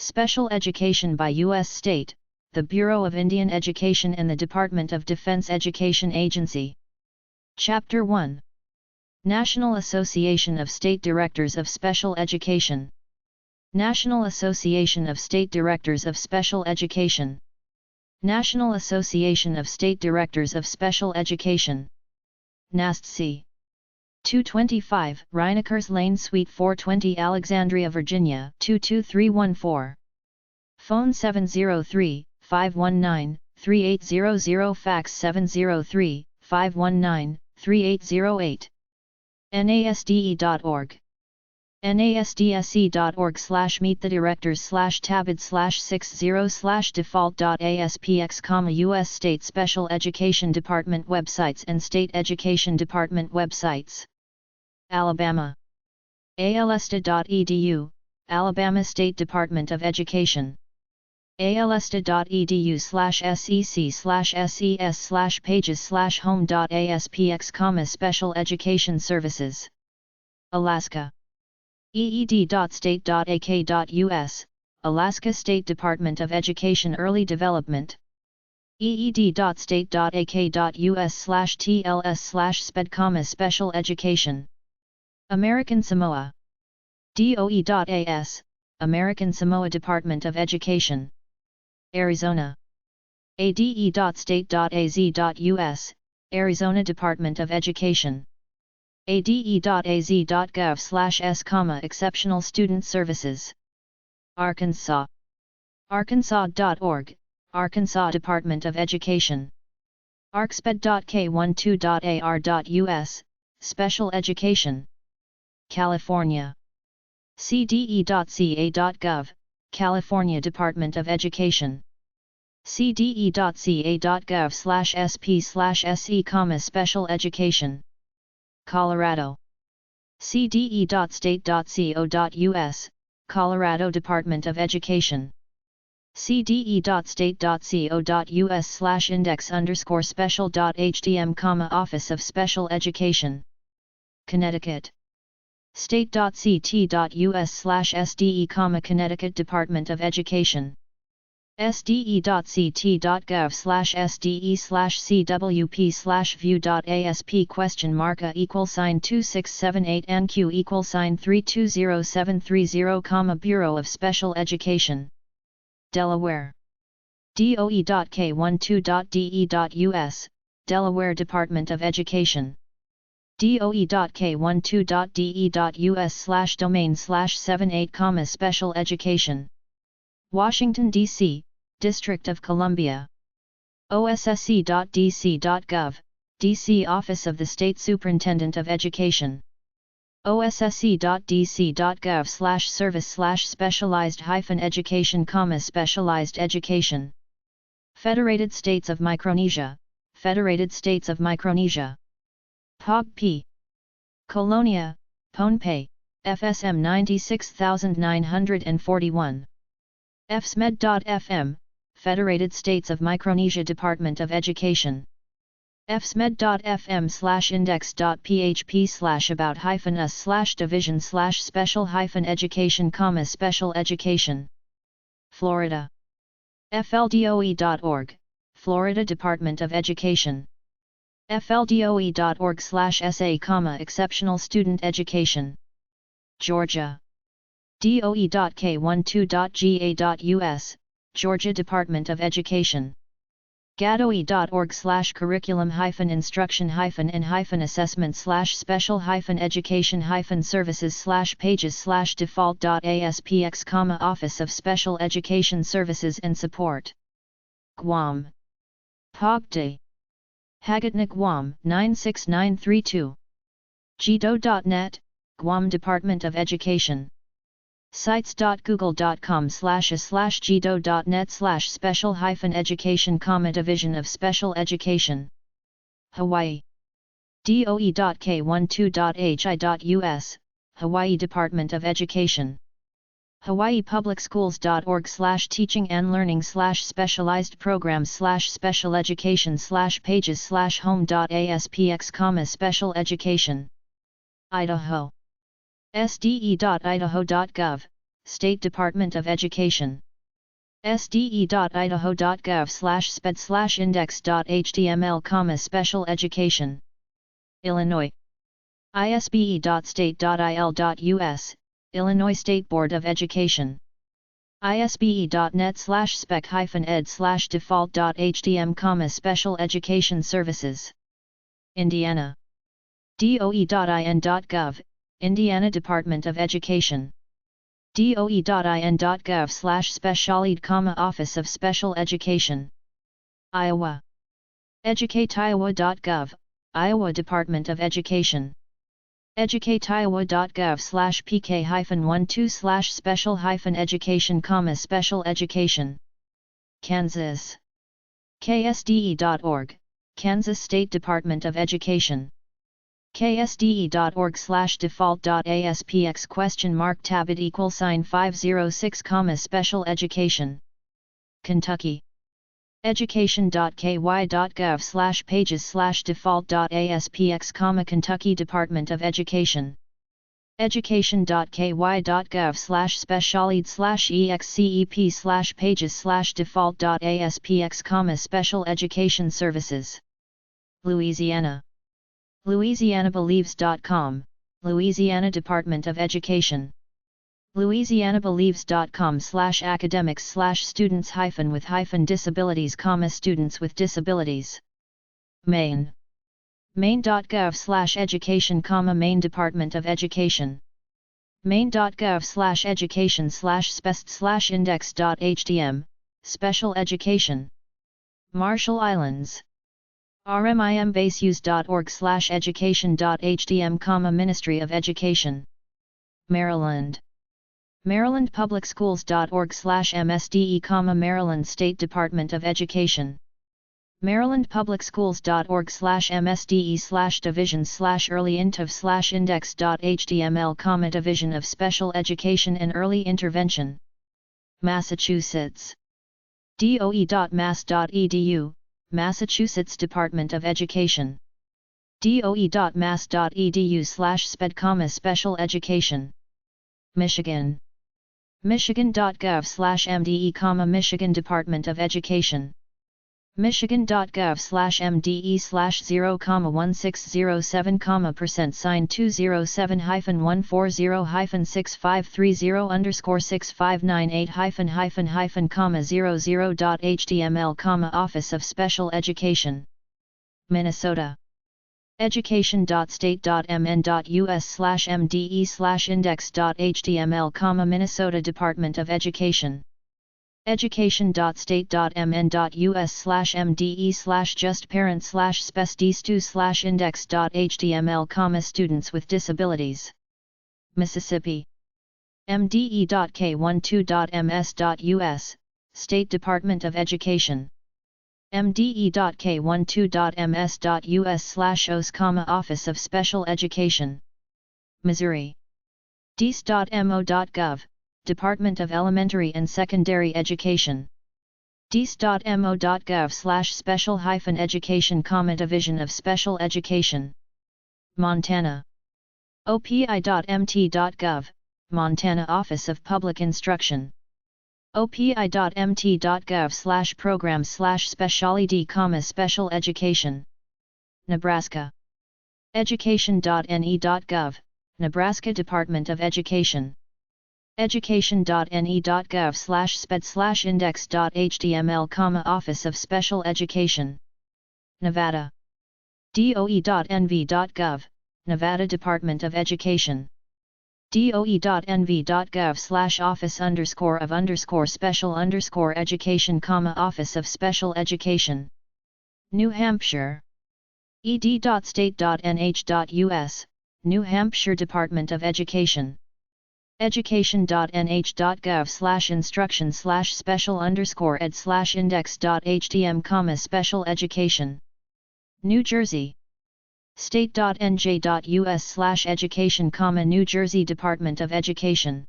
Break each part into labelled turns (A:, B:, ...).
A: Special Education by U.S. State, the Bureau of Indian Education and the Department of Defense Education Agency. Chapter 1. National Association of State Directors of Special Education. National Association of State Directors of Special Education. National Association of State Directors of Special Education. NASTC. 225, Rhinekers Lane Suite 420 Alexandria, Virginia 22314. Phone 703-519-3800, fax 703-519-3808. NASDE.org. NASDSE.org/meet-the-directors/tabid/60/default.aspx, U.S. State Special Education Department websites and State Education Department websites. Alabama. alesta.edu, Alabama State Department of Education. alesta.edu/sec/ses/pages/home.aspx, Special Education Services. Alaska. eed.state.ak.us, Alaska State Department of Education Early Development. eed.state.ak.us/tls/sped, Special Education. American Samoa. doe.as, American Samoa Department of Education. Arizona. ade.state.az.us, Arizona Department of Education. ade.az.gov/s, Exceptional Student Services. Arkansas. arkansas.org, Arkansas Department of Education. arcsped.k12.ar.us, Special Education. California. cde.ca.gov, California Department of Education. cde.ca.gov/sp/se, Special Education. Colorado. cde.state.co.us, Colorado Department of Education. cde.state.co.us/index_special.htm, Office of Special Education. Connecticut. state.ct.us/sde, Connecticut Department of Education. sde.ct.gov/sde/cwp/view.asp?@NQ=320730, Bureau of Special Education. Delaware. doe.k12.de.us, Delaware Department of Education. doe.k12.de.us/domain/78, Special Education. Washington, D.C., District of Columbia. osse.dc.gov, D.C. Office of the State Superintendent of Education. osse.dc.gov/service/specialized-education, specialized education. Federated States of Micronesia, Federated States of Micronesia. POG-P. Colonia, Pohnpei, FSM 96941. fsmed.fm, Federated States of Micronesia Department of Education. fsmed.fm/index.php/about-us/division/special-education, special education. Florida. fldoe.org, Florida Department of Education. fldoe.org/sa, Exceptional Student Education. Georgia. doe.k12.ga.us, Georgia Department of Education. gadoe.org/curriculum-assessment/special-education-services/pages/default.aspx, Office of Special Education Services and Support. Guam. POGD. Hagatna, Guam 96932. gdo.net, Guam Department of Education. sites.google.com/a/gdo.net/special-education, Division of Special Education. Hawaii. doe.k12.hi.us, Hawaii Department of Education. hawaiipublicschools.org/teaching and learning/specialized programs/special education/pages/home.aspx, special education. Idaho. sde.idaho.gov, State Department of Education. sde.idaho.gov/sped/index.html, Special Education. Illinois. isbe.state.il.us, Illinois State Board of Education. isbe.net/spec-ed/default.htm, Special Education Services. Indiana. doe.in.gov, Indiana Department of Education. doe.in.gov/specialed, Office of Special Education. Iowa. educateiowa.gov, Iowa Department of Education. educateiowa.gov/pk-12/special-education, Special Education. Kansas. ksde.org, Kansas State Department of Education. ksde.org/default.aspx?tab=506, Special Education. Kentucky. education.ky.gov/pages/default.aspx, Kentucky Department of Education. education.ky.gov/specialed/excep/pages/default.aspx, Special Education Services. Louisiana. louisianabelieves.com, Louisiana Department of Education. louisianabelieves.com/academics/students-with-disabilities, students with disabilities. Maine. maine.gov/education, Maine Department of Education. maine.gov/education/spest/index.htm, Special Education. Marshall Islands. rmimbaseuse.org/education.htm, Ministry of Education. Maryland. marylandpublicschools.org/msde, Maryland State Department of Education. marylandpublicsschools.org/msde/divisions/earlyinterv/index.html, Division of Special Education and Early Intervention. Massachusetts. doe.mass.edu, Massachusetts Department of Education. doe.mass.edu/sped, Special Education. Michigan. michigan.gov/mde, Michigan Department of Education. michigan.gov/mde/0,1607, %(207-140-6530_6598-00.html, Office of Special Education. Minnesota. education.state.mn.us/mde/index.html, Minnesota Department of Education. education.state.mn.us/mde/justparent/spes-2/index.html, students with disabilities. Mississippi. mde.k12.ms.us, State Department of Education. mde.k12.ms.us/os, Office of Special Education. Missouri. dees.mo.gov, Department of Elementary and Secondary Education. dees.mo.gov/special-education, Division of Special Education. Montana. opi.mt.gov, Montana Office of Public Instruction. opi.mt.gov/programs/specialty, Special Education. Nebraska. education.ne.gov, Nebraska Department of Education. education.ne.gov/sped/index.html, Office of Special Education. Nevada. doe.nv.gov, Nevada Department of Education. doe.nv.gov/office_of_special_education, Office of Special Education. New Hampshire. ed.state.nh.us, New Hampshire Department of Education. education.nh.gov/instruction/special_ed/index.htm, Special Education. New Jersey. state.nj.us/education, New Jersey Department of Education.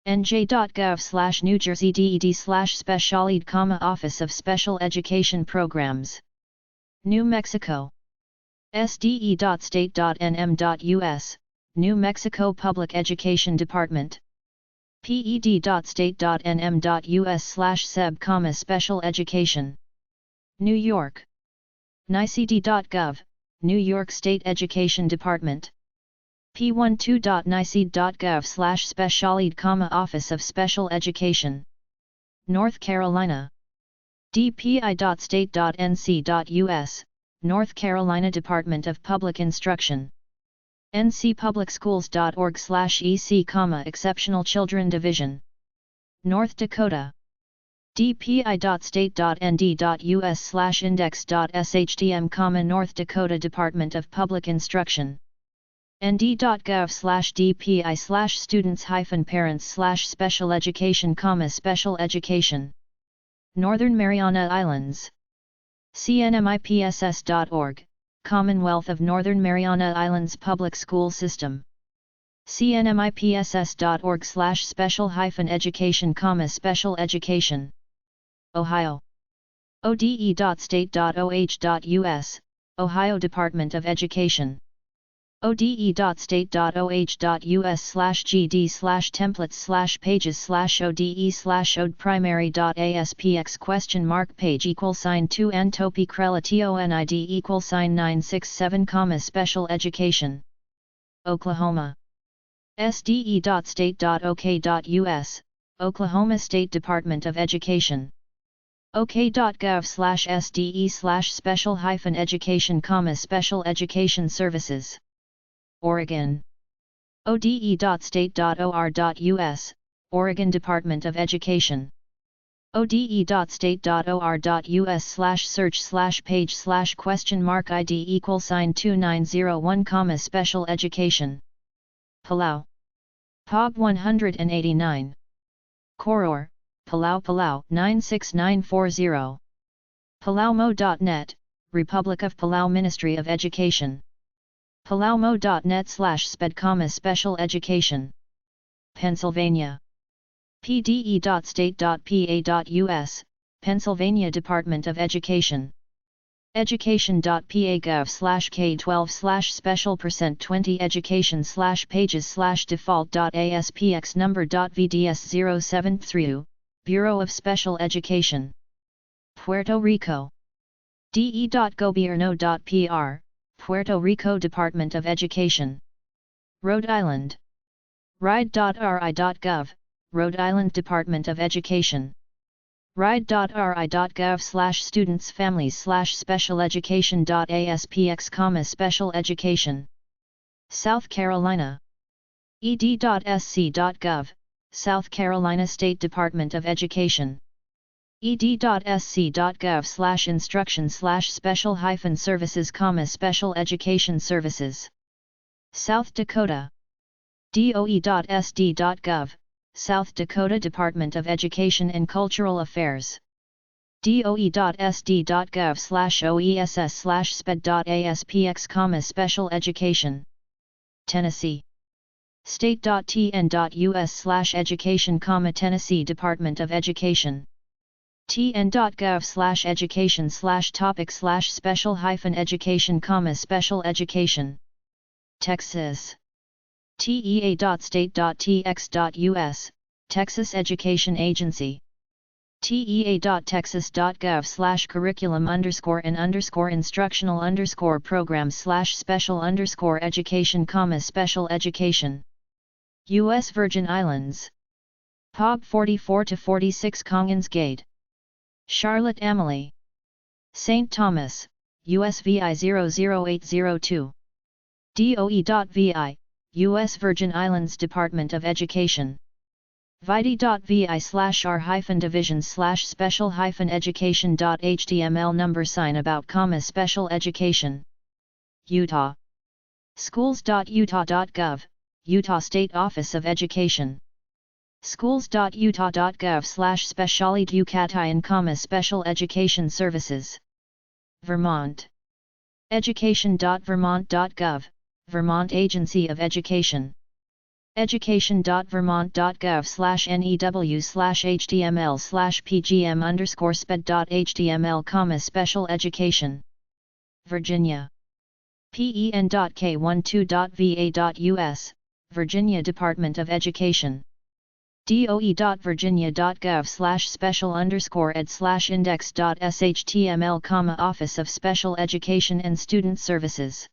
A: nj.gov/New Jersey DED/specialed, Office of Special Education Programs. New Mexico. sde.state.nm.us, New Mexico Public Education Department. ped.state.nm.us/seb, special education. New York. nicd.gov, New York State Education Department. p12.nicd.gov/specialed, Office of Special Education. North Carolina. dpi.state.nc.us, North Carolina Department of Public Instruction. ncpublicschools.org/ec, Exceptional Children Division. North Dakota. dpi.state.nd.us/index.shtm, North Dakota Department of Public Instruction. nd.gov/dpi/students-parents/special education, special education. Northern Mariana Islands. cnmipss.org, Commonwealth of Northern Mariana Islands Public School System. cnmipss.org/special-education, special education. Ohio. ode.state.oh.us, Ohio Department of Education. ode.state.oh.us/gd/ode/page/page/page=2n-topi-crela-tionid=967, special education. Oklahoma. sde.state.ok.us, Oklahoma State Department of Education. ok.gov/sde/special-education, special education services. Oregon. ode.state.or.us, Oregon Department of Education. ode.state.or.us/search/page/ID=2901, special education. Palau. POB 189. Koror, Palau Palau 96940. PalauMo.net, Republic of Palau Ministry of Education. palaumo.net/sped, special education. Pennsylvania. pde.state.pa.us, Pennsylvania Department of Education. education.pa.gov/K12/special%20 education/pages/default.aspx number.vds073, Bureau of Special Education. Puerto Rico. de.gobierno.pr, Puerto Rico Department of Education. Rhode Island. ride.ri.gov, Rhode Island Department of Education. ride.ri.gov/students-families/special education.aspx, special education. South Carolina. ed.sc.gov, South Carolina State Department of Education. ed.sc.gov/instruction/special-services, special education services. South Dakota. doe.sd.gov, South Dakota Department of Education and Cultural Affairs. doe.sd.gov/oess/sped.aspx, special education. Tennessee. state.tn.us/education, Tennessee Department of Education. tn.gov/education/topic/special-education, special education. Texas. tea.state.tx.us, Texas Education Agency. tea.texas.gov/curriculum_and_instructional_programs/special_education, special education. U.S. Virgin Islands. POB 44-46, Congans Gate. Charlotte Amalie. St. Thomas, USVI 00802. doe.vi, U.S. Virgin Islands Department of Education. vidi.vi/r-divisions/special-education.html number sign about, special education. Utah. schools.utah.gov, Utah State Office of Education. schools.utah.gov/specialed-ucatayan, special education services. Vermont. education.vermont.gov, Vermont Agency of Education. education.vermont.gov/new/html/pgm_sped.html, special education. Virginia. pen.k12.va.us, Virginia Department of Education. doe.virginia.gov/special_ed/index.shtml, Office of Special Education and Student Services.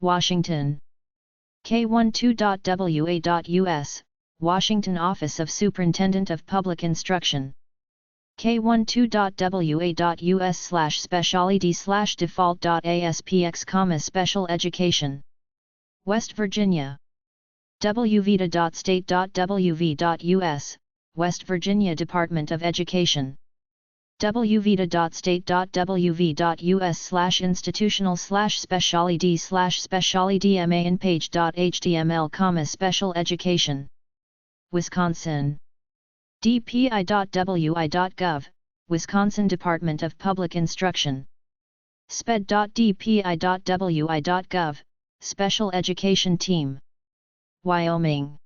A: Washington. K12.wa.us, Washington Office of Superintendent of Public Instruction. K12.wa.us/specialed/default.aspx, Special Education. West Virginia. wvita.state.wv.us, West Virginia Department of Education. wvita.state.wv.us/institutional/specialty/specialty.ma-page.html, Special Education. Wisconsin. dpi.wi.gov, Wisconsin Department of Public Instruction. sped.dpi.wi.gov, Special Education Team. Wyoming.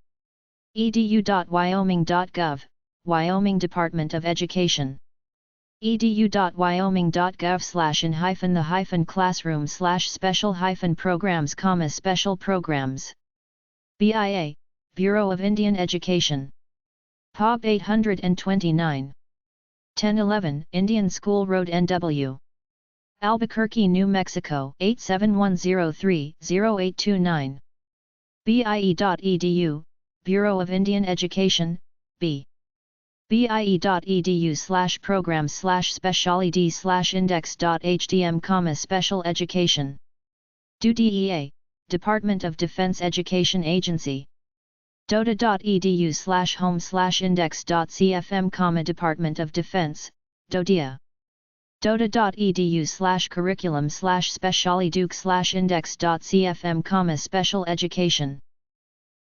A: edu.wyoming.gov, Wyoming Department of Education. edu.wyoming.gov/in-the-classroom/special-programs, special programs. BIA, Bureau of Indian Education. POB 829. 1011 Indian School Road, NW. Albuquerque, New Mexico 87103-0829. BIE.edu, Bureau of Indian Education, B. BIE.edu/program/specialty/index.htm, Special Education. DODEA, Department of Defense Education Agency. DOTA.edu/home/index.cfm, Department of Defense, DODEA. DOTA.edu/curriculum/specialty-duke/index.cfm, Special Education.